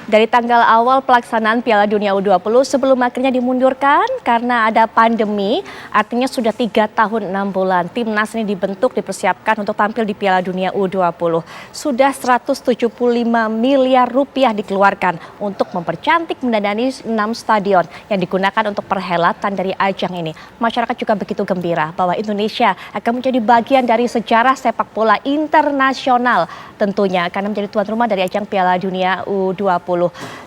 Dari tanggal awal pelaksanaan Piala Dunia U20 sebelum akhirnya dimundurkan karena ada pandemi, artinya sudah 3 tahun 6 bulan. Timnas ini dibentuk, dipersiapkan untuk tampil di Piala Dunia U20. Sudah 175 miliar rupiah dikeluarkan untuk mempercantik mendandani 6 stadion yang digunakan untuk perhelatan dari ajang ini. Masyarakat juga begitu gembira bahwa Indonesia akan menjadi bagian dari sejarah sepak bola internasional. Tentunya karena menjadi tuan rumah dari ajang Piala Dunia U20.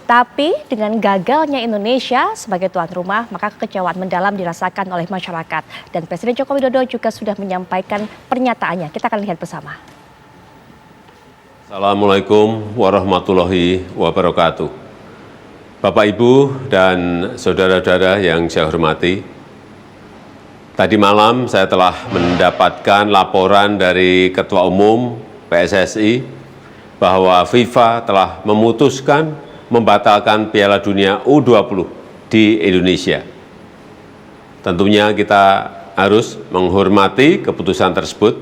Tapi dengan gagalnya Indonesia sebagai tuan rumah, maka kekecewaan mendalam dirasakan oleh masyarakat. Dan Presiden Joko Widodo juga sudah menyampaikan pernyataannya. Kita akan lihat bersama. Assalamualaikum warahmatullahi wabarakatuh. Bapak, Ibu, dan saudara-saudara yang saya hormati, tadi malam saya telah mendapatkan laporan dari Ketua Umum PSSI bahwa FIFA telah memutuskan membatalkan Piala Dunia U20 di Indonesia. Tentunya kita harus menghormati keputusan tersebut.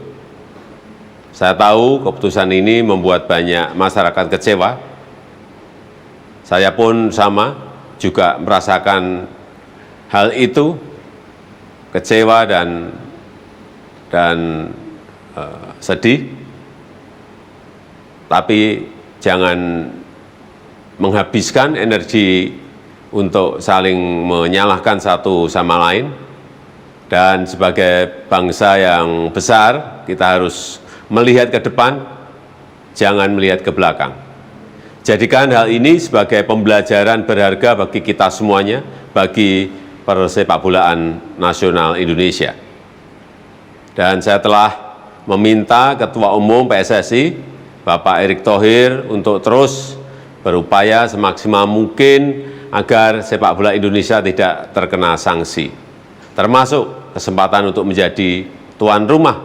Saya tahu keputusan ini membuat banyak masyarakat kecewa. Saya pun sama, juga merasakan hal itu, kecewa dan sedih. Tapi jangan menghabiskan energi untuk saling menyalahkan satu sama lain. Dan sebagai bangsa yang besar, kita harus melihat ke depan, jangan melihat ke belakang. Jadikan hal ini sebagai pembelajaran berharga bagi kita semuanya, bagi persepakbolaan nasional Indonesia. Dan saya telah meminta Ketua Umum PSSI, Bapak Erick Thohir, untuk terus berupaya semaksimal mungkin agar sepak bola Indonesia tidak terkena sanksi, termasuk kesempatan untuk menjadi tuan rumah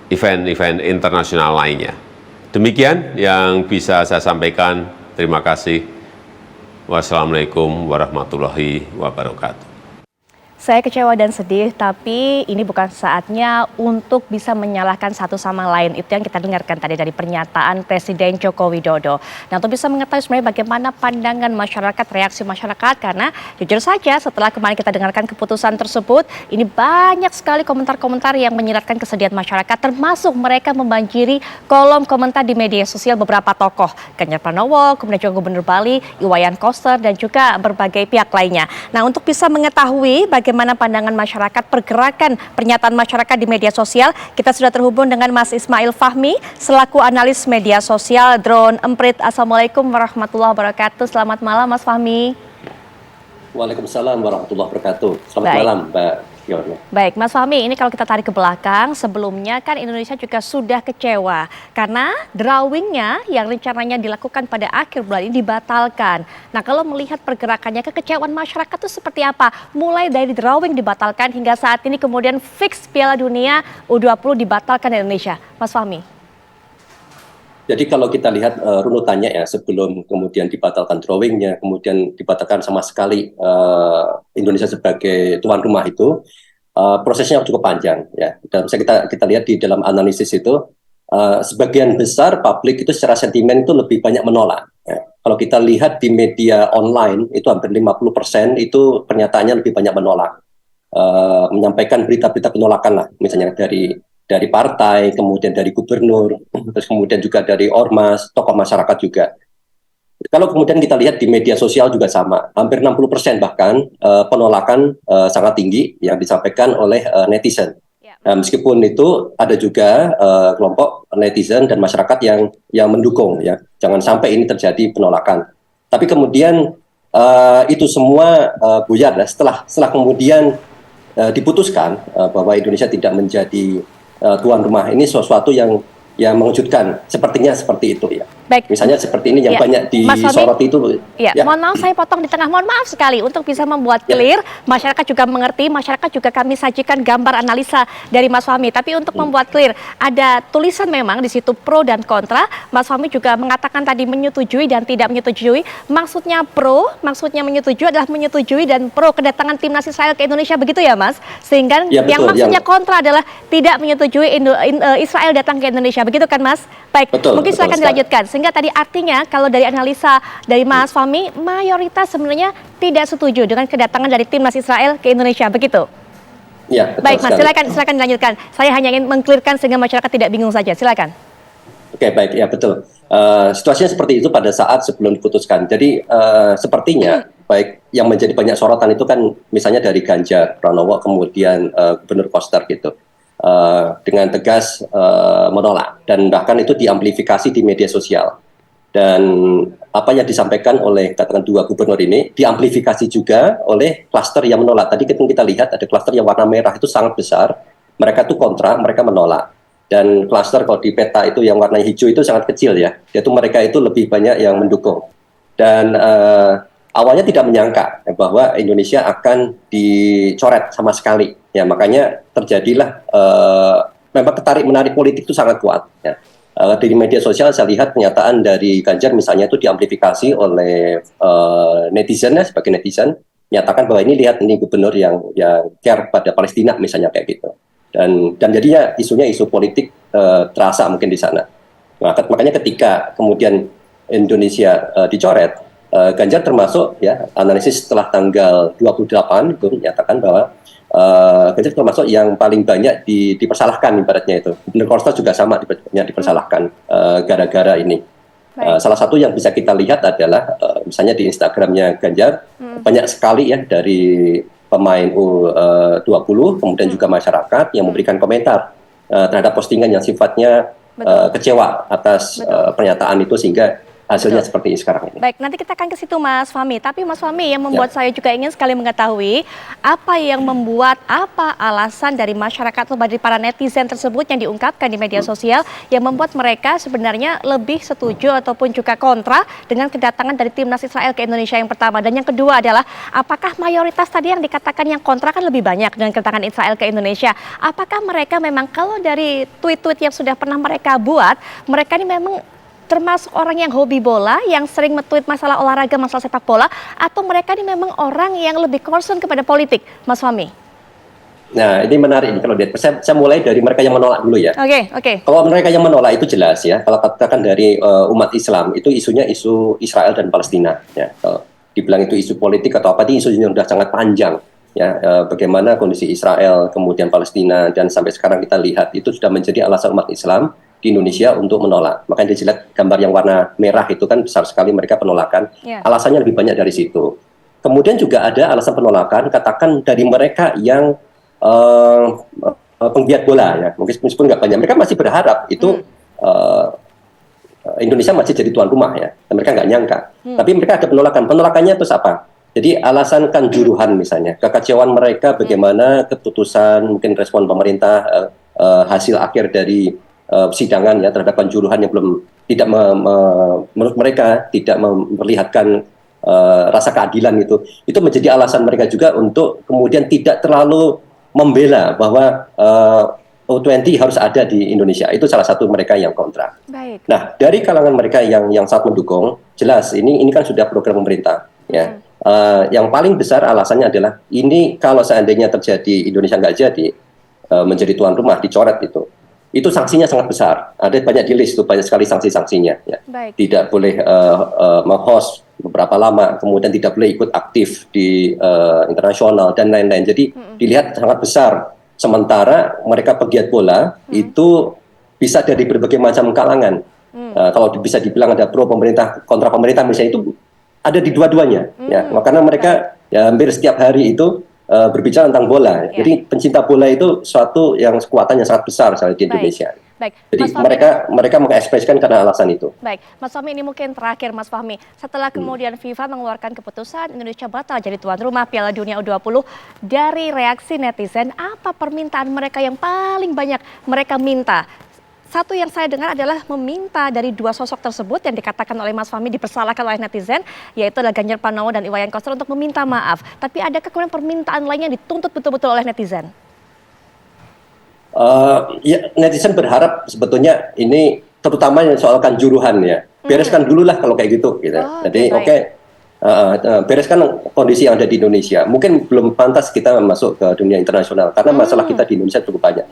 event-event internasional lainnya. Demikian yang bisa saya sampaikan. Terima kasih. Wassalamualaikum warahmatullahi wabarakatuh. Saya kecewa dan sedih, tapi ini bukan saatnya untuk bisa menyalahkan satu sama lain. Itu yang kita dengarkan tadi dari pernyataan Presiden Joko Widodo. Nah, untuk bisa mengetahui sebenarnya bagaimana pandangan masyarakat, reaksi masyarakat, karena jujur saja setelah kemarin kita dengarkan keputusan tersebut, ini banyak sekali komentar-komentar yang menyiratkan kesedihan masyarakat, termasuk mereka membanjiri kolom komentar di media sosial beberapa tokoh. Ganjar Pranowo, kemudian juga Gubernur Bali, Iwayan Koster, dan juga berbagai pihak lainnya. Nah, untuk bisa mengetahui bagaimana pandangan masyarakat, pergerakan pernyataan masyarakat di media sosial, kita sudah terhubung dengan Mas Ismail Fahmi selaku analis media sosial Drone Emprit. Assalamualaikum warahmatullahi wabarakatuh. Selamat malam Mas Fahmi. Waalaikumsalam warahmatullahi wabarakatuh. Selamat malam Mbak Fiona. Baik Mas Fahmi, ini kalau kita tarik ke belakang, sebelumnya kan Indonesia juga sudah kecewa karena drawingnya yang rencananya dilakukan pada akhir bulan ini dibatalkan. Nah, kalau melihat pergerakannya, kekecewaan masyarakat itu seperti apa? Mulai dari drawing dibatalkan hingga saat ini kemudian fix Piala Dunia U20 dibatalkan di Indonesia. Mas Fahmi. Jadi kalau kita lihat runutannya ya, sebelum kemudian dibatalkan drawingnya, kemudian dibatalkan sama sekali Indonesia sebagai tuan rumah itu, prosesnya cukup panjang ya. Dan bisa kita lihat di dalam analisis itu, sebagian besar publik itu secara sentimen itu lebih banyak menolak. Ya. Kalau kita lihat di media online itu hampir 50% itu pernyataannya lebih banyak menolak, menyampaikan berita-berita penolakan lah, misalnya dari partai, kemudian dari gubernur, terus kemudian juga dari ormas, tokoh masyarakat juga. Kalau kemudian kita lihat di media sosial juga sama, hampir 60% bahkan penolakan sangat tinggi yang disampaikan oleh netizen. Meskipun itu ada juga kelompok netizen dan masyarakat yang mendukung, ya, jangan sampai ini terjadi penolakan. Tapi kemudian itu semua buyar setelah kemudian diputuskan bahwa Indonesia tidak menjadi tuan rumah. Ini sesuatu yang mengejutkan, sepertinya seperti itu ya. Baik. Misalnya seperti ini yang banyak disoroti itu. Ya, mohon maaf saya potong di tengah. Mohon maaf sekali untuk bisa membuat clear, masyarakat juga mengerti, masyarakat juga kami sajikan gambar analisa dari Mas Fahmi. Tapi untuk membuat clear, ada tulisan memang di situ pro dan kontra. Mas Fahmi juga mengatakan tadi menyetujui dan tidak menyetujui. Maksudnya pro, maksudnya menyetujui adalah menyetujui dan pro kedatangan timnas Israel ke Indonesia, begitu ya Mas? Sehingga ya, betul, yang maksudnya kontra adalah tidak menyetujui Israel datang ke Indonesia, begitu kan Mas? Baik, betul, mungkin silakan dilanjutkan. Sehingga tadi artinya kalau dari analisa dari Mas Fahmi, mayoritas sebenarnya tidak setuju dengan kedatangan dari timnas Israel ke Indonesia, begitu? Ya, betul Baik Mas, sekali. silakan dilanjutkan. Saya hanya ingin mengklirkan sehingga masyarakat tidak bingung saja. Silakan. Oke, baik, ya betul. Situasinya seperti itu pada saat sebelum diputuskan. Jadi sepertinya baik yang menjadi banyak sorotan itu kan misalnya dari Ganjar Pranowo kemudian Gubernur Koster gitu dengan tegas menolak dan bahkan itu diamplifikasi di media sosial. Dan apa yang disampaikan oleh katakan dua gubernur ini diamplifikasi juga oleh klaster yang menolak. Tadi kita lihat ada klaster yang warna merah itu sangat besar. Mereka itu kontra, mereka menolak. Dan klaster kalau di peta itu yang warna hijau itu sangat kecil ya. Yaitu mereka itu lebih banyak yang mendukung. Dan awalnya tidak menyangka ya, bahwa Indonesia akan dicoret sama sekali. Ya makanya terjadilah memang ketarik-menarik politik itu sangat kuat. Ya. Di media sosial saya lihat pernyataan dari Ganjar misalnya itu diamplifikasi oleh netizen ya, sebagai netizen menyatakan bahwa ini lihat ini gubernur yang care pada Palestina misalnya kayak gitu. Dan jadinya isunya isu politik terasa mungkin di sana. Nah, makanya ketika kemudian Indonesia dicoret, Ganjar termasuk ya analisis setelah tanggal 28 itu menyatakan bahwa Ganjar termasuk yang paling banyak dipersalahkan ibaratnya itu. Gubernur Koster juga sama banyak dipersalahkan gara-gara ini. Salah satu yang bisa kita lihat adalah misalnya di Instagramnya Ganjar banyak sekali ya dari pemain U20 kemudian juga masyarakat yang memberikan komentar terhadap postingan yang sifatnya kecewa atas pernyataan itu sehingga hasilnya seperti sekarang ini. Baik, nanti kita akan ke situ Mas Fahmi. Tapi Mas Fahmi yang membuat saya juga ingin sekali mengetahui apa yang membuat, apa alasan dari masyarakat atau dari para netizen tersebut yang diungkapkan di media sosial yang membuat mereka sebenarnya lebih setuju ataupun juga kontra dengan kedatangan dari timnas Israel ke Indonesia yang pertama. Dan yang kedua adalah apakah mayoritas tadi yang dikatakan yang kontra kan lebih banyak dengan kedatangan Israel ke Indonesia. Apakah mereka memang kalau dari tweet-tweet yang sudah pernah mereka buat, mereka ini memang termasuk orang yang hobi bola, yang sering nge-tweet masalah olahraga, masalah sepak bola, atau mereka ini memang orang yang lebih concern kepada politik, Mas Fahmi? Nah, ini menarik nih kalau lihat. Saya mulai dari mereka yang menolak dulu ya. Oke. Kalau mereka yang menolak itu jelas ya. Kalau katakan dari umat Islam itu isunya isu Israel dan Palestina. Ya, kalau dibilang itu isu politik atau apa, itu isunya sudah sangat panjang. Ya, bagaimana kondisi Israel kemudian Palestina dan sampai sekarang kita lihat itu sudah menjadi alasan umat Islam di Indonesia untuk menolak. Makanya dilihat gambar yang warna merah itu kan besar sekali mereka penolakan. Alasannya lebih banyak dari situ. Kemudian juga ada alasan penolakan, katakan dari mereka yang penggiat bola ya, meskipun nggak banyak. Mereka masih berharap itu Indonesia masih jadi tuan rumah ya. Dan mereka nggak nyangka. Tapi mereka ada penolakan. Penolakannya terus apa? Jadi alasan kanjuruhan misalnya, kekecewaan mereka bagaimana keputusan mungkin respon pemerintah hasil akhir dari persidangan ya terhadap kanjuruhan yang belum tidak menurut mereka tidak memperlihatkan rasa keadilan itu menjadi alasan mereka juga untuk kemudian tidak terlalu membela bahwa U20 harus ada di Indonesia. Itu salah satu mereka yang kontra. Baik. Nah, dari kalangan mereka yang sangat mendukung, jelas ini kan sudah program pemerintah ya. Yang paling besar alasannya adalah ini kalau seandainya terjadi Indonesia nggak jadi menjadi tuan rumah dicoret itu sanksinya sangat besar. Ada banyak di list, banyak sekali sanksi-sanksinya. Ya. Tidak boleh meng-host beberapa lama, kemudian tidak boleh ikut aktif di internasional dan lain-lain. Jadi dilihat sangat besar. Sementara mereka pegiat bola itu bisa dari berbagai macam kalangan. Kalau bisa dibilang ada pro pemerintah, kontra pemerintah misalnya itu ada di dua-duanya. Ya, karena mereka ya, hampir setiap hari itu berbicara tentang bola. Jadi pencinta bola itu suatu yang kekuatannya sangat besar di Indonesia. Baik. Jadi Mas Fahmi, mereka mengekspresikan karena alasan itu. Baik, Mas Fahmi ini mungkin terakhir Mas Fahmi. Setelah kemudian FIFA mengeluarkan keputusan Indonesia batal jadi tuan rumah Piala Dunia U20, dari reaksi netizen apa permintaan mereka yang paling banyak mereka minta? Satu yang saya dengar adalah meminta dari dua sosok tersebut yang dikatakan oleh Mas Fahmi dipersalahkan oleh netizen, yaitu adalah Ganjar Pranowo dan Iwayan Koster untuk meminta maaf. Tapi adakah kemudian permintaan lainnya yang dituntut betul-betul oleh netizen? Ya, netizen berharap sebetulnya ini terutama soal kanjuruhan ya. Bereskan dulu lah kalau kayak gitu. Jadi bereskan kondisi yang ada di Indonesia. Mungkin belum pantas kita masuk ke dunia internasional karena masalah kita di Indonesia cukup banyak.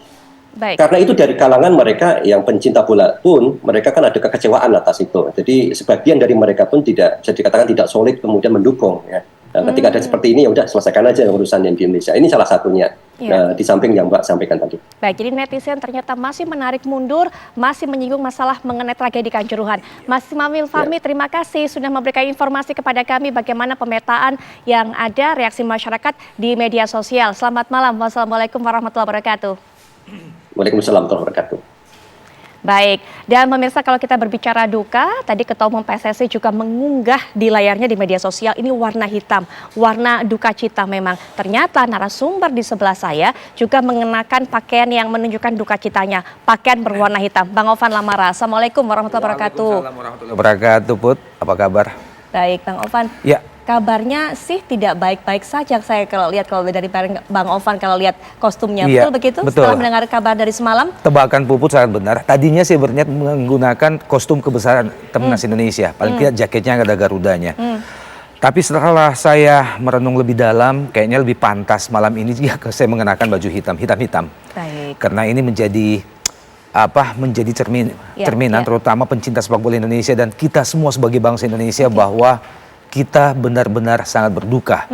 Baik. Karena itu dari kalangan mereka yang pencinta bola pun, mereka kan ada kekecewaan atas itu. Jadi sebagian dari mereka pun tidak bisa dikatakan tidak solid kemudian mendukung ya. Nah, ketika ada seperti ini ya udah selesaikan aja urusan yang di Indonesia. Ini salah satunya. Iya. Di samping yang Mbak sampaikan tadi. Baik, jadi netizen ternyata masih menarik mundur, masih menyinggung masalah mengenai tragedi Kanjuruhan. Mas Ismail Fahmi, terima kasih sudah memberikan informasi kepada kami bagaimana pemetaan yang ada reaksi masyarakat di media sosial. Selamat malam. Wassalamualaikum warahmatullahi wabarakatuh. Waalaikumsalam warahmatullahi wabarakatuh. Baik, dan pemirsa kalau kita berbicara duka, tadi Ketua Umum PSSI juga mengunggah di layarnya di media sosial, ini warna hitam, warna duka cita memang. Ternyata narasumber di sebelah saya juga mengenakan pakaian yang menunjukkan duka citanya, pakaian berwarna hitam. Bang Ovan Lamara, Assalamualaikum warahmatullahi wabarakatuh. Waalaikumsalam warahmatullahi wabarakatuh, Put. Apa kabar? Baik, Bang Ovan. Ya. Kabarnya sih tidak baik-baik saja saya kalau dari Bang Ovan kalau lihat kostumnya. Iya, Betul begitu? betul. Setelah mendengar kabar dari semalam? Tebakan Puput sangat benar. Tadinya saya berniat menggunakan kostum kebesaran Timnas Indonesia. Paling tidak jaketnya ada Garudanya. Tapi setelah saya merenung lebih dalam, kayaknya lebih pantas malam ini jika saya mengenakan baju hitam. Baik. Karena ini menjadi cerminan terutama pencinta sepak bola Indonesia dan kita semua sebagai bangsa Indonesia bahwa kita benar-benar sangat berduka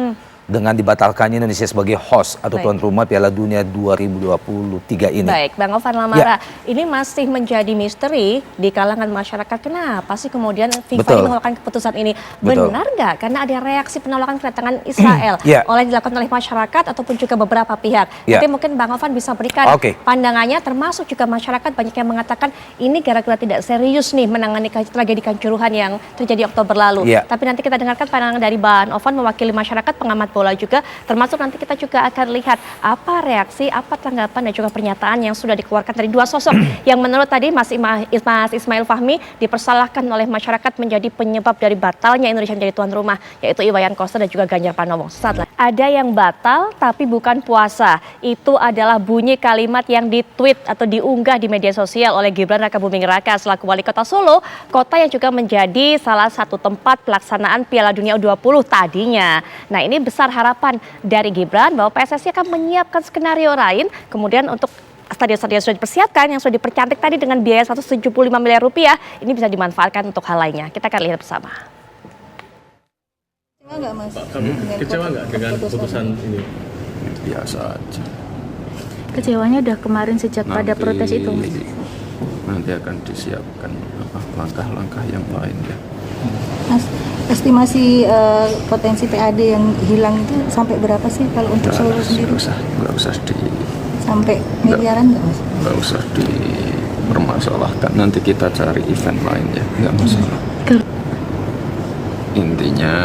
dengan dibatalkannya Indonesia sebagai host atau tuan rumah Piala Dunia 2023 ini. Baik, Bang Ovan Lamara, ini masih menjadi misteri di kalangan masyarakat. Kenapa sih kemudian FIFA ini mengeluarkan keputusan ini? Benar nggak? Karena ada reaksi penolakan kedatangan Israel dilakukan oleh masyarakat ataupun juga beberapa pihak. Tapi mungkin Bang Ovan bisa berikan pandangannya, termasuk juga masyarakat banyak yang mengatakan ini gara-gara tidak serius nih menangani tragedi Kanjuruhan yang terjadi Oktober lalu. Tapi nanti kita dengarkan pandangan dari Bang Ovan mewakili masyarakat, pengamat bola juga, termasuk nanti kita juga akan lihat apa reaksi, apa tanggapan dan juga pernyataan yang sudah dikeluarkan dari dua sosok yang menurut tadi Mas Ismail Fahmi dipersalahkan oleh masyarakat menjadi penyebab dari batalnya Indonesia menjadi tuan rumah, yaitu Iwayan Koster dan juga Ganjar Pranowo. Ada yang batal tapi bukan puasa. Itu adalah bunyi kalimat yang ditweet atau diunggah di media sosial oleh Gibran Rakabuming Raka selaku Wali Kota Solo, kota yang juga menjadi salah satu tempat pelaksanaan Piala Dunia U20 tadinya. Nah, ini besar harapan dari Gibran bahwa PSSI akan menyiapkan skenario lain kemudian untuk stadion-stadion sudah dipersiapkan yang sudah dipercantik tadi dengan biaya 175 miliar rupiah ini bisa dimanfaatkan untuk hal lainnya. Kita akan lihat bersama. Kecewa nggak Mas? Kecewa nggak dengan keputusan ini? Biasa aja. Kecewanya udah kemarin sejak pada protes itu Mas? Nanti akan disiapkan langkah-langkah yang lain ya. Mas, estimasi potensi PAD yang hilang itu sampai berapa sih kalau untuk Solo sendiri? Nggak usah sampai miliaran nggak Mas? Nggak usah dipermasalahkan. Nanti kita cari event lain ya, nggak masalah. Intinya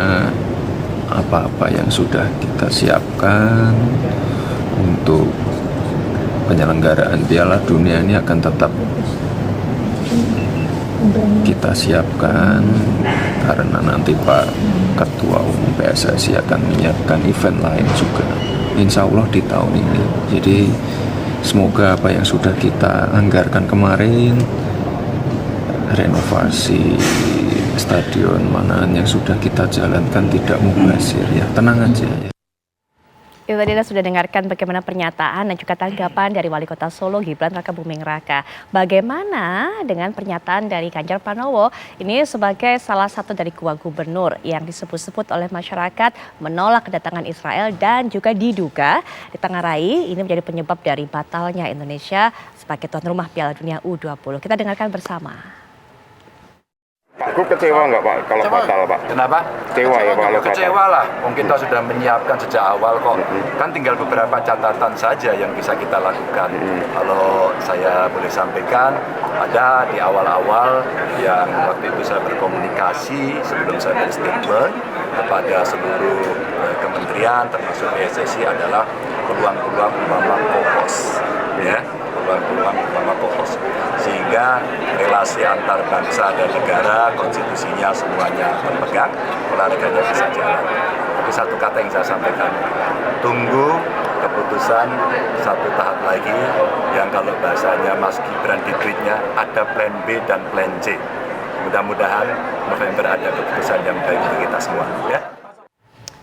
apa-apa yang sudah kita siapkan untuk penyelenggaraan Piala Dunia ini akan tetap kita siapkan karena nanti Pak Ketua Umum PSSI akan menyiapkan event lain juga insya Allah di tahun ini. Jadi semoga apa yang sudah kita anggarkan kemarin, renovasi stadion Manahan yang sudah kita jalankan tidak mubazir ya, tenang aja ya. Itu tadi Anda sudah dengarkan bagaimana pernyataan dan juga tanggapan dari Wali Kota Solo Gibran Rakabuming Raka. Bagaimana dengan pernyataan dari Ganjar Pranowo ini sebagai salah satu dari dua gubernur yang disebut-sebut oleh masyarakat menolak kedatangan Israel dan juga diduga ditengarai ini menjadi penyebab dari batalnya Indonesia sebagai tuan rumah Piala Dunia U20. Kita dengarkan bersama. Pak Gub kecewa nggak Pak kalau batal Pak? Kenapa? Kecewa ya Pak kalau batal? Kecewa lah, kita sudah menyiapkan sejak awal kok. Kan tinggal beberapa catatan saja yang bisa kita lakukan. Kalau saya boleh sampaikan, ada di awal-awal yang waktu itu saya berkomunikasi sebelum saya berstatement kepada seluruh kementerian termasuk PSSI adalah peluang-peluang umpama kokos, ya. Peluang umpama kokos, sehingga relasi antar bangsa dan negara, konstitusinya semuanya terpegang, olahraganya bisa jalan. Tapi satu kata yang saya sampaikan, tunggu keputusan satu tahap lagi yang kalau bahasanya Mas Gibran di tweetnya ada plan B dan plan C. Mudah-mudahan November ada keputusan yang baik untuk kita semua, ya.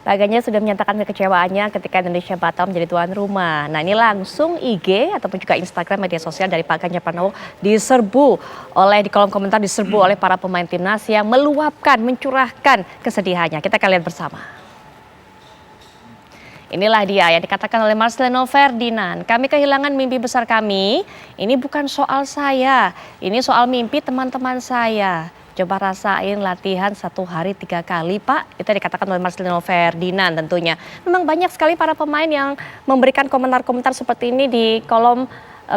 Pak Ganjar sudah menyatakan kekecewaannya ketika Indonesia batal menjadi tuan rumah. Nah, ini langsung IG ataupun juga Instagram media sosial dari Pak Ganjar Pranowo diserbu di kolom komentar diserbu oleh para pemain timnas yang meluapkan, mencurahkan kesedihannya. Kita akan lihat bersama. Inilah dia yang dikatakan oleh Marcelino Ferdinand. Kami kehilangan mimpi besar kami. Ini bukan soal saya, ini soal mimpi teman-teman saya. Coba rasain latihan 1 hari 3 kali, Pak. Itu dikatakan oleh Marcelino Ferdinand tentunya. Memang banyak sekali para pemain yang memberikan komentar-komentar seperti ini di kolom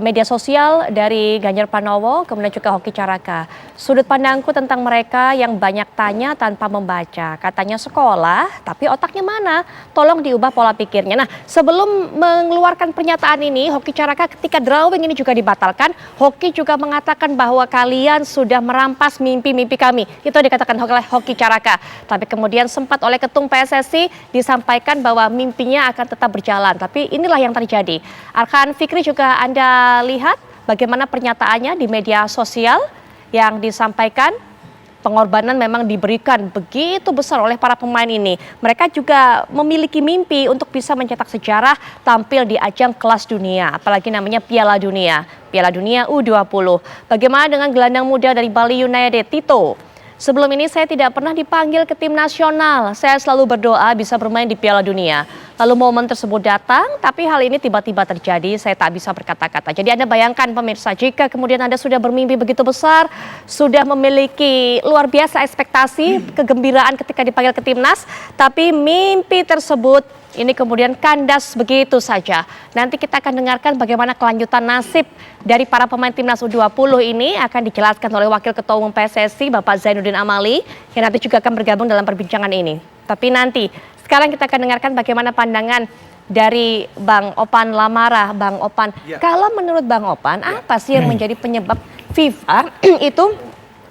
media sosial dari Ganjar Pranowo, kemudian juga Hoki Caraka. Sudut pandangku tentang mereka yang banyak tanya tanpa membaca. Katanya sekolah, tapi otaknya mana? Tolong diubah pola pikirnya. Nah, sebelum mengeluarkan pernyataan ini, Hoki Caraka ketika drawing ini juga dibatalkan, Hoki juga mengatakan bahwa kalian sudah merampas mimpi-mimpi kami. Itu dikatakan oleh Hoki Caraka. Tapi kemudian sempat oleh Ketum PSSI disampaikan bahwa mimpinya akan tetap berjalan. Tapi inilah yang terjadi. Arkan Fikri juga Anda lihat bagaimana pernyataannya di media sosial yang disampaikan. Pengorbanan memang diberikan begitu besar oleh para pemain ini. Mereka juga memiliki mimpi untuk bisa mencetak sejarah tampil di ajang kelas dunia, apalagi namanya Piala Dunia U20. Bagaimana dengan gelandang muda dari Bali United, Tito? Sebelum ini saya tidak pernah dipanggil ke tim nasional. Saya selalu berdoa bisa bermain di Piala Dunia. Lalu momen tersebut datang, tapi hal ini tiba-tiba terjadi. Saya tak bisa berkata-kata. Jadi Anda bayangkan pemirsa, jika kemudian Anda sudah bermimpi begitu besar, sudah memiliki luar biasa ekspektasi, kegembiraan ketika dipanggil ke timnas, tapi mimpi tersebut ini kemudian kandas begitu saja. Nanti kita akan dengarkan bagaimana kelanjutan nasib dari para pemain timnas U20 ini akan dijelaskan oleh Wakil Ketua Umum PSSI Bapak Zainuddin Amali yang nanti juga akan bergabung dalam perbincangan ini. Tapi nanti, sekarang kita akan dengarkan bagaimana pandangan dari Bang Opan Lamara. Bang Opan, kalau menurut Bang Opan, apa sih yang menjadi penyebab FIFA itu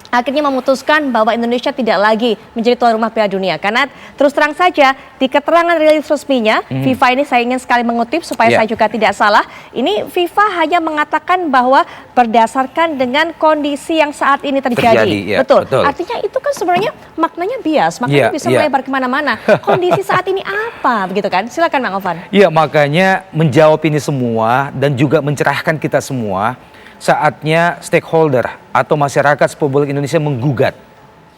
akhirnya memutuskan bahwa Indonesia tidak lagi menjadi tuan rumah Piala Dunia? Karena terus terang saja di keterangan rilis resminya FIFA ini, saya ingin sekali mengutip supaya saya juga tidak salah. Ini FIFA hanya mengatakan bahwa berdasarkan dengan kondisi yang saat ini terjadi. Betul. Artinya itu kan sebenarnya maknanya bias, maknanya bisa melebar kemana-mana. Kondisi saat ini apa, begitu kan? Silakan Bang Ovan. Iya, makanya menjawab ini semua dan juga mencerahkan kita semua, saatnya stakeholder atau masyarakat sepak bola Indonesia menggugat.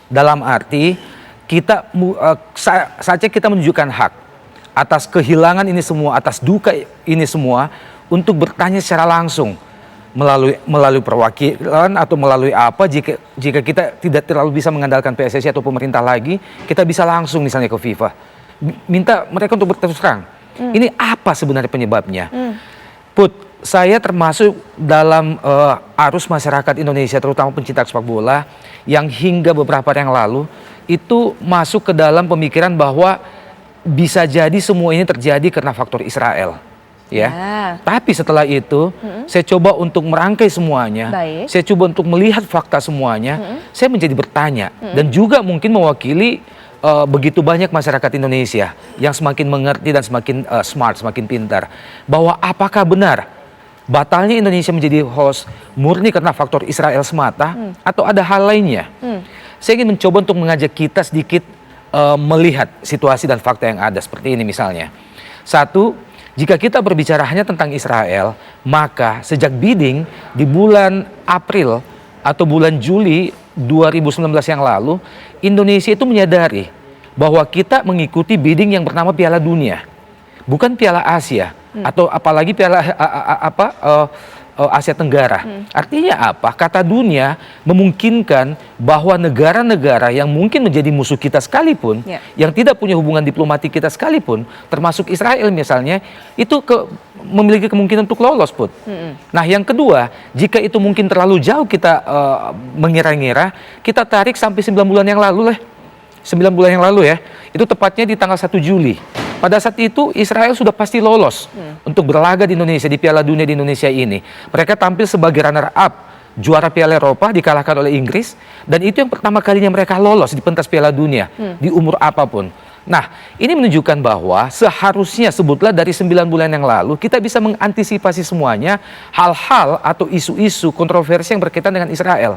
Dalam arti saatnya kita menunjukkan hak atas kehilangan ini semua, atas duka ini semua, untuk bertanya secara langsung melalui perwakilan atau melalui apa. Jika kita tidak terlalu bisa mengandalkan PSSI atau pemerintah lagi, kita bisa langsung misalnya ke FIFA, minta mereka untuk berterus terang. Ini apa sebenarnya penyebabnya? Saya termasuk dalam arus masyarakat Indonesia, terutama pencinta sepak bola, yang hingga beberapa hari yang lalu itu masuk ke dalam pemikiran bahwa bisa jadi semua ini terjadi karena faktor Israel. Tapi setelah itu saya coba untuk merangkai semuanya, saya coba untuk melihat fakta semuanya, saya menjadi bertanya dan juga mungkin mewakili begitu banyak masyarakat Indonesia yang semakin mengerti dan semakin smart, semakin pintar, bahwa apakah benar batalnya Indonesia menjadi host murni karena faktor Israel semata atau ada hal lainnya. Saya ingin mencoba untuk mengajak kita sedikit melihat situasi dan fakta yang ada seperti ini misalnya. Satu, jika kita berbicara hanya tentang Israel, maka sejak bidding di bulan April atau bulan Juli 2019 yang lalu, Indonesia itu menyadari bahwa kita mengikuti bidding yang bernama Piala Dunia, bukan Piala Asia. Atau apalagi Piala Asia Tenggara. Artinya apa? Kata dunia memungkinkan bahwa negara-negara yang mungkin menjadi musuh kita sekalipun, yang tidak punya hubungan diplomatik kita sekalipun, termasuk Israel misalnya, itu memiliki kemungkinan untuk lolos, Put. Nah, yang kedua, jika itu mungkin terlalu jauh kita mengira-ngira, kita tarik sampai 9 bulan yang lalu 9 bulan yang lalu ya. Itu tepatnya di tanggal 1 Juli. Pada saat itu Israel sudah pasti lolos untuk berlaga di Indonesia, di Piala Dunia di Indonesia ini. Mereka tampil sebagai runner up, juara Piala Eropa, dikalahkan oleh Inggris, dan itu yang pertama kalinya mereka lolos di pentas Piala Dunia di umur apapun. Nah, ini menunjukkan bahwa seharusnya sebutlah dari 9 bulan yang lalu kita bisa mengantisipasi semuanya hal-hal atau isu-isu kontroversi yang berkaitan dengan Israel.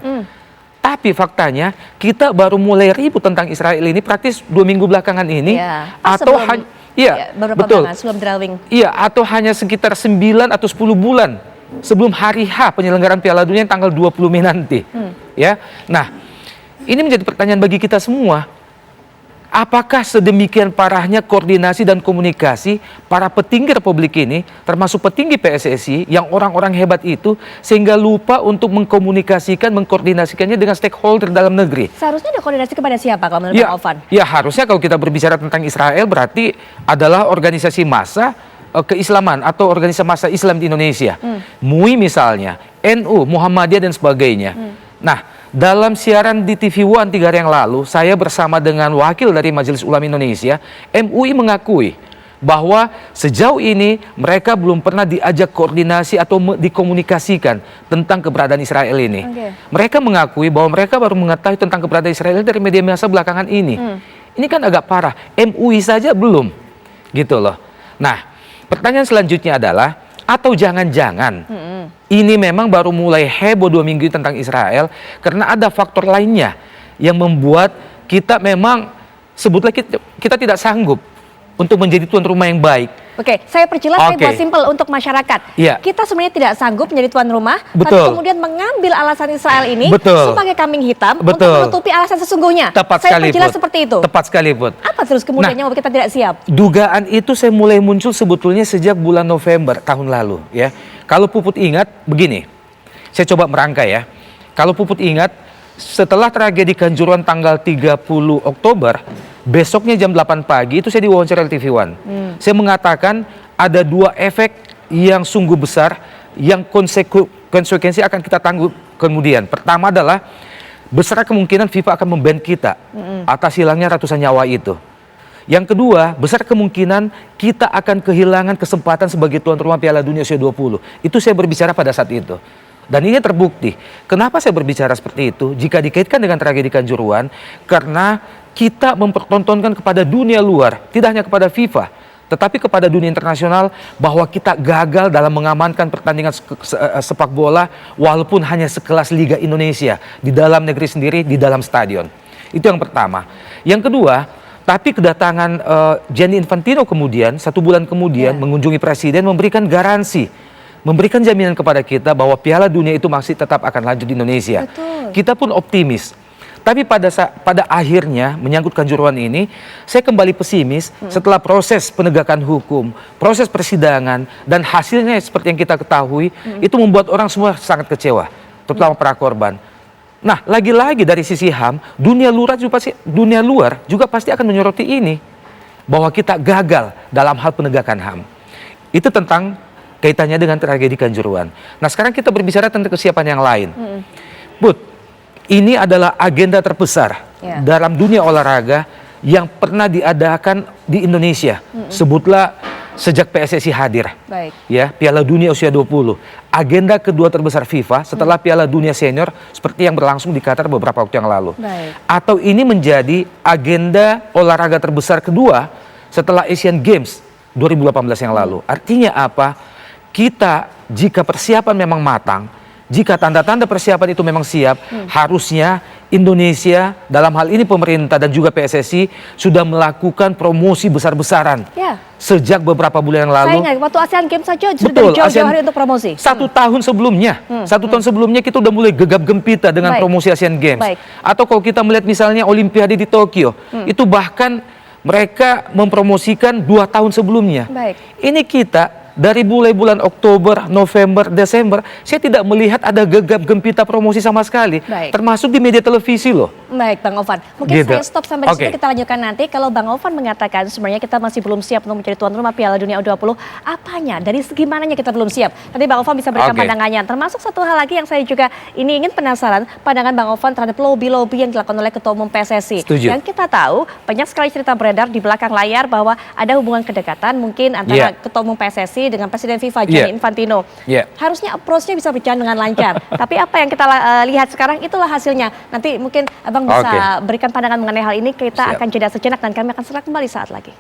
Tapi Tapi faktanya kita baru mulai ribut tentang Israel ini praktis 2 minggu belakangan ini, Ya, atau sebelum- beberapa betul. bulan sebelum drawing. Iya, atau hanya sekitar 9 atau 10 bulan sebelum hari H penyelenggaraan Piala Dunia yang tanggal 20 Mei nanti. Ya. Nah, ini menjadi pertanyaan bagi kita semua. Apakah sedemikian parahnya koordinasi dan komunikasi para petinggi Republik ini, termasuk petinggi PSSI, yang orang-orang hebat itu, sehingga lupa untuk mengkomunikasikan, mengkoordinasikannya dengan stakeholder dalam negeri? Seharusnya ada koordinasi kepada siapa kalau menurut Bang Ovan? Ya, harusnya kalau kita berbicara tentang Israel berarti adalah organisasi massa keislaman atau organisasi massa Islam di Indonesia. MUI misalnya, NU, Muhammadiyah dan sebagainya. Nah, dalam siaran di TV One 3 hari yang lalu, saya bersama dengan wakil dari Majelis Ulama Indonesia, MUI mengakui bahwa sejauh ini mereka belum pernah diajak koordinasi atau dikomunikasikan tentang keberadaan Israel ini. Mereka mengakui bahwa mereka baru mengetahui tentang keberadaan Israel dari media massa belakangan ini. Ini kan agak parah. MUI saja belum, gitu loh. Nah, pertanyaan selanjutnya adalah, atau jangan-jangan ini memang baru mulai heboh 2 minggu tentang Israel karena ada faktor lainnya yang membuat kita memang sebutlah kita tidak sanggup untuk menjadi tuan rumah yang baik. Oke, saya perjelas saya buat simpel untuk masyarakat. Iya. Kita sebenarnya tidak sanggup menjadi tuan rumah, Betul. tapi kemudian mengambil alasan Israel ini Betul. sebagai kambing hitam Betul. untuk menutupi alasan sesungguhnya. Tepat Saya sekali, perjelas Put. seperti itu. Tepat sekali, Put. Apa terus kemudian yang membuat kita tidak siap? Dugaan itu saya mulai muncul sebetulnya sejak bulan November tahun lalu, ya. Kalau Puput ingat, begini, saya coba merangkai ya. Kalau Puput ingat, setelah tragedi Kanjuruhan tanggal 30 Oktober, besoknya jam 8 pagi itu saya diwawancara di TV One. Saya mengatakan ada 2 efek yang sungguh besar yang konsekuensi akan kita tanggung kemudian. Pertama adalah besar kemungkinan FIFA akan memban kita atas hilangnya ratusan nyawa itu. Yang kedua, besar kemungkinan kita akan kehilangan kesempatan sebagai tuan rumah Piala Dunia usia 20. Itu saya berbicara pada saat itu. Dan ini terbukti. Kenapa saya berbicara seperti itu? Jika dikaitkan dengan tragedi Kanjuruhan, karena kita mempertontonkan kepada dunia luar, tidak hanya kepada FIFA, tetapi kepada dunia internasional bahwa kita gagal dalam mengamankan pertandingan sepak bola walaupun hanya sekelas Liga Indonesia di dalam negeri sendiri, di dalam stadion. Itu yang pertama. Yang kedua, tapi kedatangan Gianni Infantino kemudian, 1 bulan kemudian mengunjungi presiden, memberikan garansi, memberikan jaminan kepada kita bahwa Piala Dunia itu masih tetap akan lanjut di Indonesia. Betul. Kita pun optimis. Tapi pada akhirnya menyangkut Kanjuruhan ini, saya kembali pesimis setelah proses penegakan hukum, proses persidangan, dan hasilnya seperti yang kita ketahui, itu membuat orang semua sangat kecewa, terutama para korban. Nah, lagi-lagi dari sisi HAM, dunia luar juga pasti akan menyoroti ini, bahwa kita gagal dalam hal penegakan HAM. Itu tentang kaitannya dengan tragedi Kanjuruhan. Nah, sekarang kita berbicara tentang kesiapan yang lain. But, ini adalah agenda terbesar dalam dunia olahraga yang pernah diadakan di Indonesia. Sebutlah sejak PSSI hadir. Baik. Ya, Piala Dunia usia 20. Agenda kedua terbesar FIFA setelah Piala Dunia Senior seperti yang berlangsung di Qatar beberapa waktu yang lalu. Baik. Atau ini menjadi agenda olahraga terbesar kedua setelah Asian Games 2018 yang lalu. Artinya apa? Kita jika persiapan memang matang, jika tanda-tanda persiapan itu memang siap, harusnya Indonesia dalam hal ini pemerintah dan juga PSSI sudah melakukan promosi besar-besaran. Ya. Sejak beberapa bulan yang lalu. Saya ingat waktu ASEAN Games saja sudah Betul, jauh-jauh hari untuk promosi. 1 tahun sebelumnya, 1 tahun sebelumnya kita udah mulai gegap gempita dengan Baik. promosi Asian Games. Baik. Atau kalau kita melihat misalnya Olimpiade di Tokyo, itu bahkan mereka mempromosikan 2 tahun sebelumnya. Baik. Ini kita dari mulai bulan Oktober, November, Desember, saya tidak melihat ada gegap gempita promosi sama sekali, Baik. termasuk di media televisi loh. Baik, Bang Ovan. Mungkin Gitu. saya stop sampai di sini, Oke. kita lanjutkan nanti. Kalau Bang Ovan mengatakan sebenarnya kita masih belum siap untuk menjadi tuan rumah Piala Dunia U20, apanya? Dari segi mananya kita belum siap? Nanti Bang Ovan bisa berikan Oke. pandangannya. Termasuk satu hal lagi yang saya juga ingin penasaran, pandangan Bang Ovan terhadap lobby-lobby yang dilakukan oleh Ketua Umum PSSI. Setuju. Yang kita tahu, banyak sekali cerita beredar di belakang layar bahwa ada hubungan kedekatan mungkin antara Ketua Umum PSSI dengan Presiden FIFA Gianni Infantino. Harusnya approach-nya bisa berjalan dengan lancar. Tapi apa yang kita lihat sekarang itulah hasilnya. Nanti mungkin Bang Bang bisa Oke. berikan pandangan mengenai hal ini. Kita Siap. akan jeda sejenak dan kami akan segera kembali saat lagi.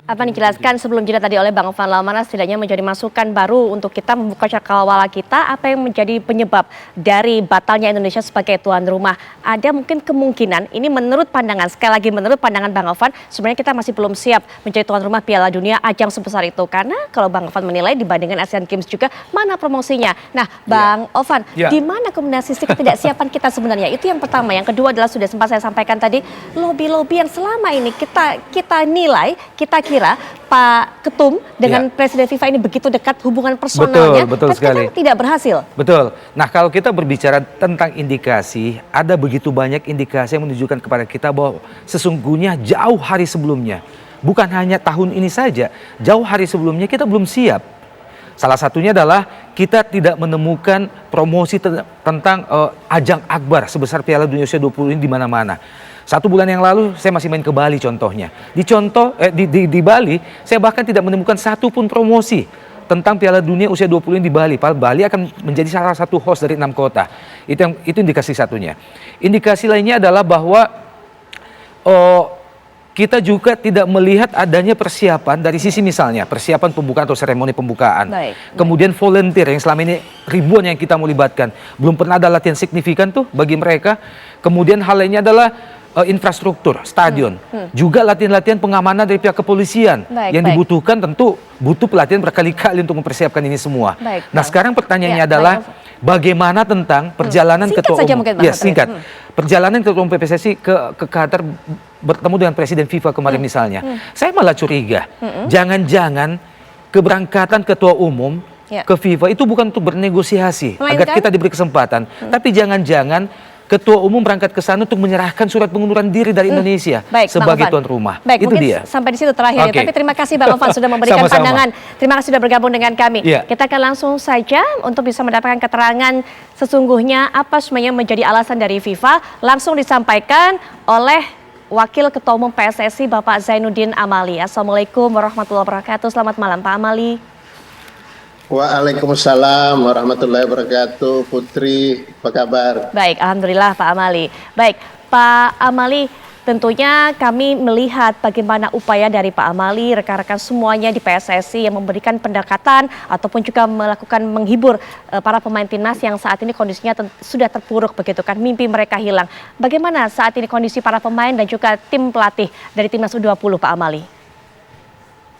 Apa yang dijelaskan sebelum jeda tadi oleh Bang Ovan Lamana setidaknya menjadi masukan baru untuk kita membuka cakrawala kita. Apa yang menjadi penyebab dari batalnya Indonesia sebagai tuan rumah? Ada mungkin kemungkinan, ini menurut pandangan, sekali lagi menurut pandangan Bang Ovan, sebenarnya kita masih belum siap menjadi tuan rumah Piala Dunia ajang sebesar itu. Karena kalau Bang Ovan menilai dibandingkan Asian Games juga, mana promosinya? Nah, Bang Ovan, Ya. di mana kemudian sisi ketidaksiapan kita sebenarnya? Itu yang pertama. Yang kedua adalah sudah sempat saya sampaikan tadi, lobby-lobby yang selama ini kita nilai, kita kira Pak Ketum dengan Presiden FIFA ini begitu dekat hubungan personalnya, Betul tapi sekali. kan tidak berhasil. Betul. Nah, kalau kita berbicara tentang indikasi, ada begitu banyak indikasi yang menunjukkan kepada kita bahwa sesungguhnya jauh hari sebelumnya, bukan hanya tahun ini saja, jauh hari sebelumnya kita belum siap. Salah satunya adalah kita tidak menemukan promosi tentang ajang akbar sebesar Piala Dunia U20 ini di mana-mana. 1 bulan yang lalu saya masih main ke Bali contohnya. Di Bali saya bahkan tidak menemukan satu pun promosi tentang Piala Dunia usia 20 ini di Bali. Bali akan menjadi salah satu host dari 6 kota. Itu indikasi satunya. Indikasi lainnya adalah bahwa kita juga tidak melihat adanya persiapan dari sisi misalnya persiapan pembukaan atau seremoni pembukaan. Kemudian volunteer yang selama ini ribuan yang kita mau libatkan. Belum pernah ada latihan signifikan tuh bagi mereka. Kemudian hal lainnya adalah infrastruktur, stadion. Juga latihan-latihan pengamanan dari pihak kepolisian. Yang dibutuhkan tentu butuh pelatihan berkali-kali untuk mempersiapkan ini semua. Nah, sekarang pertanyaannya adalah bagaimana tentang perjalanan ketua umum? Ya, singkat. Perjalanan ketua umum PSSI ke Qatar bertemu dengan Presiden FIFA kemarin misalnya. Saya malah curiga, jangan-jangan keberangkatan ketua umum ke FIFA itu bukan untuk bernegosiasi agar kita diberi kesempatan, tapi jangan-jangan ketua umum berangkat ke sana untuk menyerahkan surat pengunduran diri dari Indonesia sebagai tuan rumah. Baik, itu mungkin dia. Sampai di situ terakhir. Tapi terima kasih Bang Ovan sudah memberikan Sama-sama. pandangan. Terima kasih sudah bergabung dengan kami. Iya. Kita akan langsung saja untuk bisa mendapatkan keterangan sesungguhnya apa sebenarnya menjadi alasan dari FIFA. Langsung disampaikan oleh Wakil Ketua Umum PSSI Bapak Zainuddin Amali. Assalamualaikum warahmatullahi wabarakatuh. Selamat malam Pak Amali. Waalaikumsalam warahmatullahi wabarakatuh. Putri, apa kabar? Baik, alhamdulillah Pak Amali. Baik, Pak Amali, tentunya kami melihat bagaimana upaya dari Pak Amali, rekan-rekan semuanya di PSSI yang memberikan pendekatan ataupun juga melakukan menghibur para pemain timnas yang saat ini kondisinya sudah terpuruk begitu kan, mimpi mereka hilang. Bagaimana saat ini kondisi para pemain dan juga tim pelatih dari timnas U20 Pak Amali?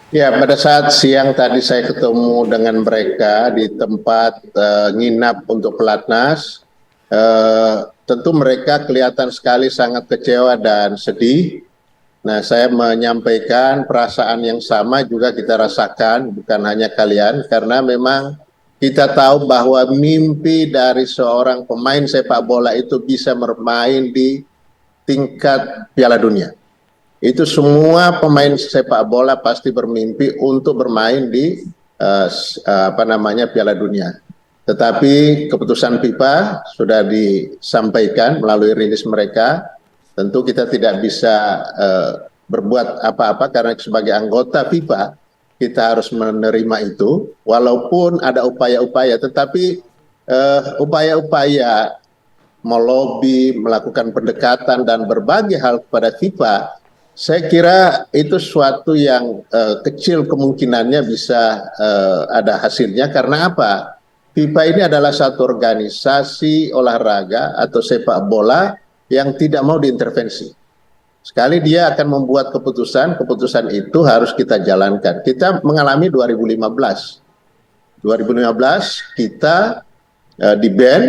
Ya, pada saat siang tadi saya ketemu dengan mereka di tempat nginap untuk pelatnas. Tentu mereka kelihatan sekali sangat kecewa dan sedih. Nah, saya menyampaikan perasaan yang sama juga kita rasakan, bukan hanya kalian, karena memang kita tahu bahwa mimpi dari seorang pemain sepak bola itu bisa bermain di tingkat Piala Dunia. Itu semua pemain sepak bola pasti bermimpi untuk bermain di Piala Dunia. Tetapi keputusan FIFA sudah disampaikan melalui rilis mereka. Tentu kita tidak bisa berbuat apa-apa karena sebagai anggota FIFA kita harus menerima itu. Walaupun ada upaya-upaya, tetapi upaya-upaya melobi, melakukan pendekatan dan berbagai hal kepada FIFA, saya kira itu suatu yang kecil kemungkinannya bisa ada hasilnya. Karena apa? FIFA ini adalah satu organisasi olahraga atau sepak bola yang tidak mau diintervensi. Sekali dia akan membuat keputusan, keputusan itu harus kita jalankan. Kita mengalami 2015. 2015 kita di-ban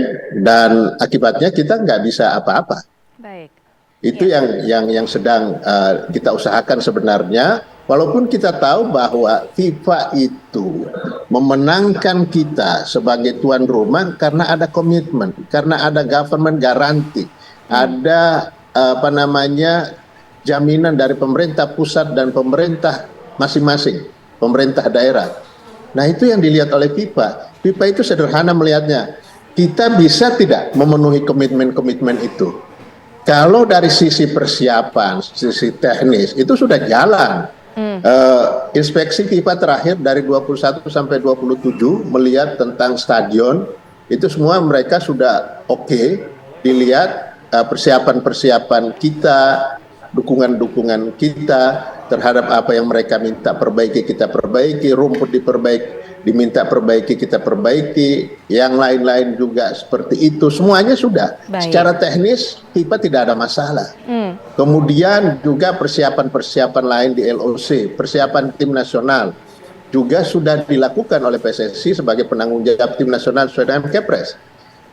dan akibatnya kita nggak bisa apa-apa. Baik. Itu yang sedang kita usahakan sebenarnya, walaupun kita tahu bahwa FIFA itu memenangkan kita sebagai tuan rumah karena ada komitmen, karena ada government garanti, ada jaminan dari pemerintah pusat dan pemerintah masing-masing, pemerintah daerah. Nah, itu yang dilihat oleh FIFA. FIFA itu sederhana melihatnya, kita bisa tidak memenuhi komitmen-komitmen itu. Kalau dari sisi persiapan, sisi teknis, itu sudah jalan. Inspeksi FIFA terakhir dari 21 sampai 27 melihat tentang stadion, itu semua mereka sudah oke, dilihat persiapan-persiapan kita, dukungan-dukungan kita terhadap apa yang mereka minta perbaiki, kita perbaiki, rumput diminta perbaiki, kita perbaiki, yang lain-lain juga seperti itu, semuanya sudah. Baik. Secara teknis FIFA tidak ada masalah. Kemudian juga persiapan-persiapan lain di LOC, persiapan tim nasional juga sudah dilakukan oleh PSSI sebagai penanggung jawab tim nasional sesuai dengan Kepres.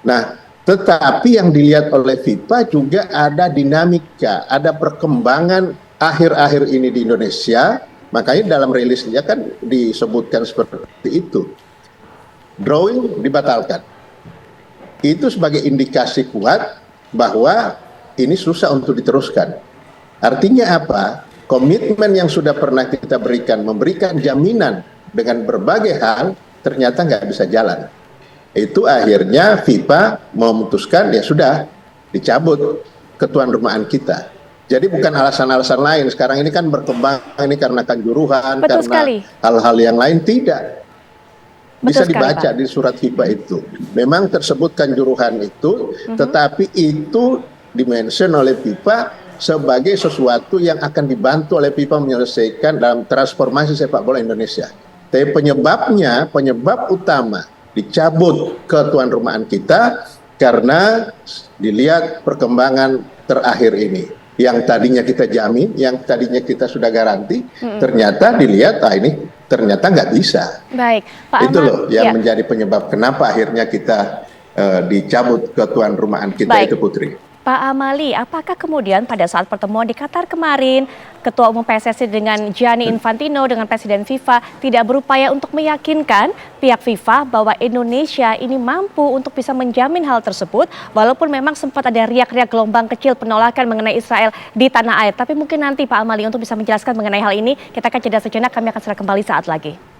Nah, tetapi yang dilihat oleh FIFA juga ada dinamika, ada perkembangan akhir-akhir ini di Indonesia, makanya dalam rilisnya kan disebutkan seperti itu. Drawing dibatalkan. Itu sebagai indikasi kuat bahwa ini susah untuk diteruskan. Artinya apa? Komitmen yang sudah pernah kita berikan, memberikan jaminan dengan berbagai hal, ternyata nggak bisa jalan. Itu akhirnya FIFA memutuskan, ya sudah, dicabut ketuan rumahan kita. Jadi bukan alasan-alasan lain, sekarang ini kan berkembang, ini karena kanjuruhan, Betul karena sekali. hal-hal yang lain, tidak. Bisa Betul sekali, dibaca Pak. di surat FIFA itu. Memang tersebut kanjuruhan itu, tetapi itu dimention oleh FIFA sebagai sesuatu yang akan dibantu oleh FIFA menyelesaikan dalam transformasi sepak bola Indonesia. Tapi penyebab utama dicabut ketuan rumahan kita karena dilihat perkembangan terakhir ini. Yang tadinya kita jamin, yang tadinya kita sudah garansi, ternyata dilihat, ini ternyata nggak bisa. Baik, Pak Itu Ahmad. loh yang Ya. menjadi penyebab kenapa akhirnya kita dicabut ketuan rumahan kita. Baik. Itu, Putri. Pak Amali, apakah kemudian pada saat pertemuan di Qatar kemarin, Ketua Umum PSSI dengan Gianni Infantino dengan Presiden FIFA tidak berupaya untuk meyakinkan pihak FIFA bahwa Indonesia ini mampu untuk bisa menjamin hal tersebut, walaupun memang sempat ada riak-riak gelombang kecil penolakan mengenai Israel di tanah air. Tapi mungkin nanti Pak Amali untuk bisa menjelaskan mengenai hal ini, kita akan jeda sejenak, kami akan segera kembali saat lagi.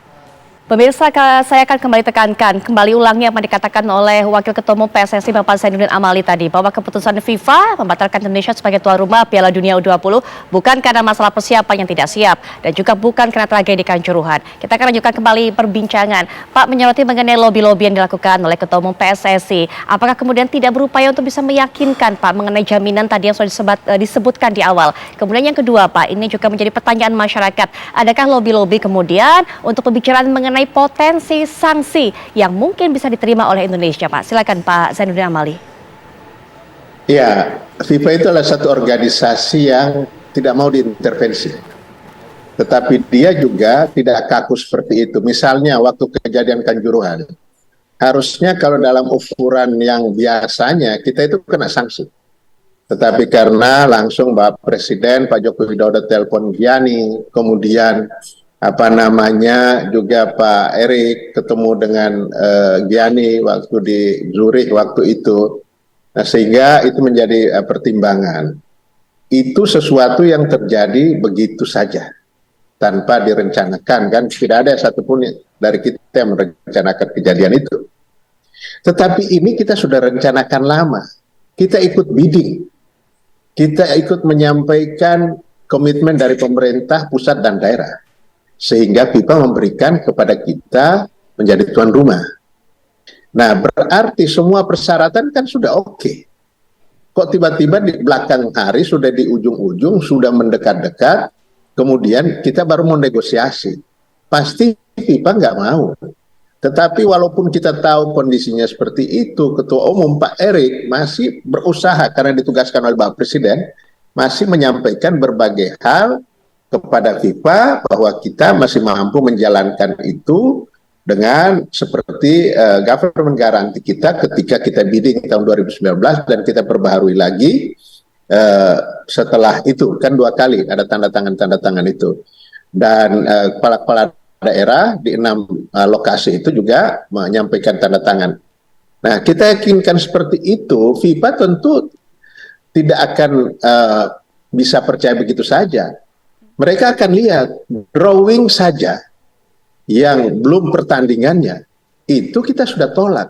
Pemirsa, saya akan kembali tekankan, kembali ulangi apa dikatakan oleh Wakil Ketua Umum PSSI Bapak Zainuddin Amali tadi, bahwa keputusan FIFA membatalkan Indonesia sebagai tuan rumah Piala Dunia U20 bukan karena masalah persiapan yang tidak siap dan juga bukan karena tragedi Kanjuruhan. Kita akan lanjutkan kembali perbincangan. Pak menyoroti mengenai lobby-lobby yang dilakukan oleh Ketua Umum PSSI. Apakah kemudian tidak berupaya untuk bisa meyakinkan Pak mengenai jaminan tadi yang sudah disebutkan di awal? Kemudian yang kedua Pak, ini juga menjadi pertanyaan masyarakat. Adakah lobby-lobby kemudian untuk pembicaraan mengenai potensi sanksi yang mungkin bisa diterima oleh Indonesia, Pak? Silakan Pak Zainuddin Amali. Ya, FIFA itu adalah satu organisasi yang tidak mau diintervensi. Tetapi dia juga tidak kaku seperti itu. Misalnya waktu kejadian Kanjuruhan, harusnya kalau dalam ukuran yang biasanya kita itu kena sanksi. Tetapi karena langsung Bapak Presiden, Pak Joko Widodo telepon Gianni, kemudian juga Pak Erik ketemu dengan Gianni waktu di Zurich waktu itu. Nah, sehingga itu menjadi pertimbangan. Itu sesuatu yang terjadi begitu saja tanpa direncanakan, kan tidak ada satupun dari kita yang merencanakan kejadian itu. Tetapi ini kita sudah rencanakan lama. Kita ikut bidding. Kita ikut menyampaikan komitmen dari pemerintah pusat dan daerah. Sehingga FIFA memberikan kepada kita menjadi tuan rumah. Nah, berarti semua persyaratan kan sudah oke. Kok tiba-tiba di belakang hari, sudah di ujung-ujung, sudah mendekat-dekat, kemudian kita baru mau negosiasi. Pasti FIFA nggak mau. Tetapi walaupun kita tahu kondisinya seperti itu, Ketua Umum Pak Erik masih berusaha karena ditugaskan oleh Bapak Presiden, masih menyampaikan berbagai hal kepada FIFA bahwa kita masih mampu menjalankan itu dengan seperti government garanti kita ketika kita bidding tahun 2019 dan kita perbaharui lagi setelah itu kan 2 kali ada tanda tangan itu dan kepala-kepala daerah di 6 lokasi itu juga menyampaikan tanda tangan. Nah, kita yakinkan seperti itu, FIFA tentu tidak akan bisa percaya begitu saja. Mereka akan lihat drawing saja yang belum pertandingannya, itu kita sudah tolak.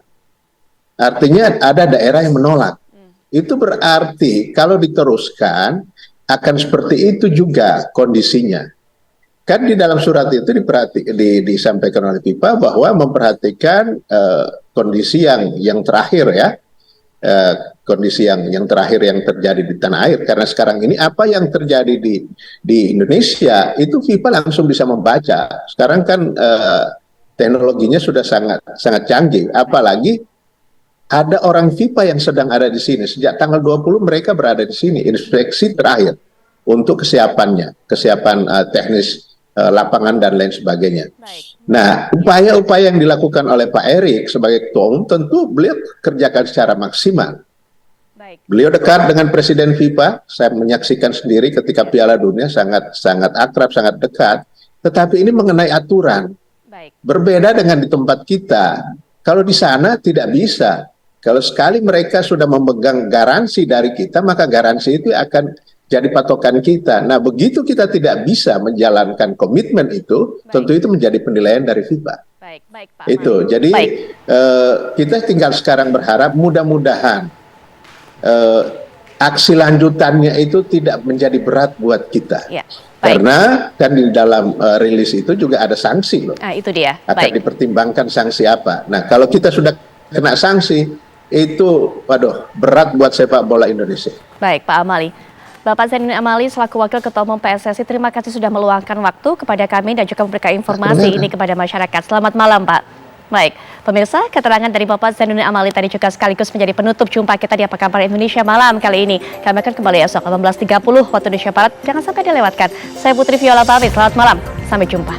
Artinya ada daerah yang menolak. Itu berarti kalau diteruskan akan seperti itu juga kondisinya. Kan di dalam surat itu disampaikan oleh FIFA bahwa memperhatikan kondisi yang terakhir ya, kondisi yang terakhir yang terjadi di tanah air. Karena sekarang ini apa yang terjadi di Indonesia itu FIFA langsung bisa membaca. Sekarang kan teknologinya sudah sangat canggih, apalagi ada orang FIFA yang sedang ada di sini. Sejak tanggal 20 mereka berada di sini, inspeksi terakhir untuk kesiapan teknis lapangan dan lain sebagainya. Nah, upaya-upaya yang dilakukan oleh Pak Erik sebagai ketua umum tentu beliau kerjakan secara maksimal. Beliau dekat dengan Presiden FIFA, saya menyaksikan sendiri ketika Piala Dunia sangat akrab, sangat dekat. Tetapi ini mengenai aturan. Berbeda dengan di tempat kita. Kalau di sana tidak bisa. Kalau sekali mereka sudah memegang garansi dari kita, maka garansi itu akan jadi patokan kita. Nah, begitu kita tidak bisa menjalankan komitmen itu, tentu itu menjadi penilaian dari FIFA. Baik, Pak Itu. Jadi kita tinggal sekarang berharap mudah-mudahan aksi lanjutannya itu tidak menjadi berat buat kita. Ya, karena kan di dalam rilis itu juga ada sanksi loh. Nah, itu dia. Akan dipertimbangkan sanksi apa. Nah, kalau kita sudah kena sanksi, itu waduh berat buat sepak bola Indonesia. Baik, Pak Amali. Bapak Zainuddin Amali selaku Wakil Ketua Umum PSSI, terima kasih sudah meluangkan waktu kepada kami dan juga memberikan informasi ini kepada masyarakat. Selamat malam, Pak. Baik, pemirsa, keterangan dari Bapak Zainuddin Amali tadi juga sekaligus menjadi penutup jumpa kita di Apa Kabar Indonesia malam kali ini. Kami akan kembali esok 18.30 waktu Indonesia Barat. Jangan sampai dilewatkan. Saya Putri Viola pamit. Selamat malam. Sampai jumpa.